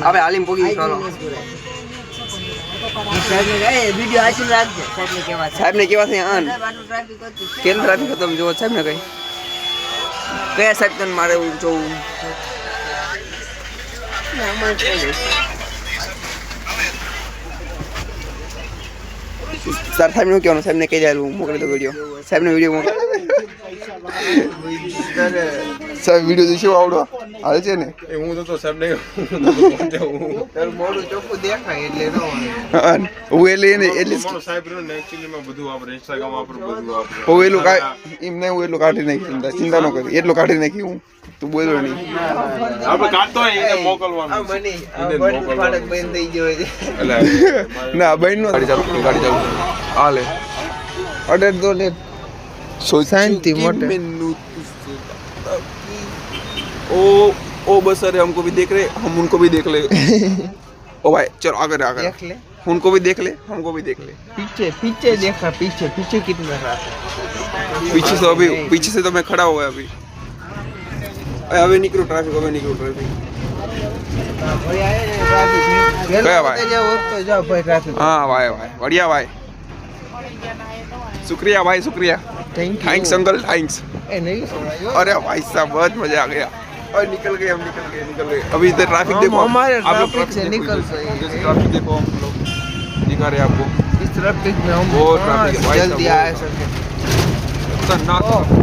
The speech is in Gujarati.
હવે હાલીમ પોગી ચાલો સાહેબ ને કેવા છે આન કેમ ટ્રાફિક તમે જોવો સાહેબ ને કઈ કયા સાહેબ તને મારે જોવું સર સાહેબ નું કહેવાનું સાહેબ ને કહી જાય મોકલી દો વિડીયો સાહેબ ને વિડીયો મોકલી સાહેબ વિડીયો જોઈશું આવડો હાલ છે ને એ હું તો સાહેબ ને મોડું ચોખ્ખું દેખાય એટલે હું એટલે સાહેબ ને એક્ચ્યુઅલી માં બધું આપણે ઇન્સ્ટાગ્રામ આપણે બધું આપણે હું એટલું એમ નહીં હું એટલું કાઢી નાખી ચિંતા ન કરી એટલું કાઢી નાખી હું તું બોલો નહીં આપણે કાઢતો હોય એને મોકલવાનું ના બહેન નો ગાડી ચાલુ હાલે ઓર્ડર દો લે शांति मोटे ओ बस अरे हमको भी देख रहे हम उनको भी देख ले ओ भाई चलो आगे देख ले उनको भी देख ले हमको भी देख ले पीछे पीछे देखा पीछे पीछे कितना रहा पीछे से अभी पीछे से तो मैं खड़ा हुआ है अभी अभी निकलो ट्रैफिक गया भाई हाँ भाई भाई बढ़िया भाई शुक्रिया भाई शुक्रिया थैंक्स अंकल थैंक्स अरे भाई साहब बहुत मजा आ गया और निकल गए हम निकल गए अभी इधर ट्रैफिक देखो हमारे आप लोग ट्रैफिक से निकल ट्रैफिक देखो हम लोग दिखा रहे आपको इस ट्रैफिक में हम बहुत ट्रैफिक जल्दी आ सके खतरनाक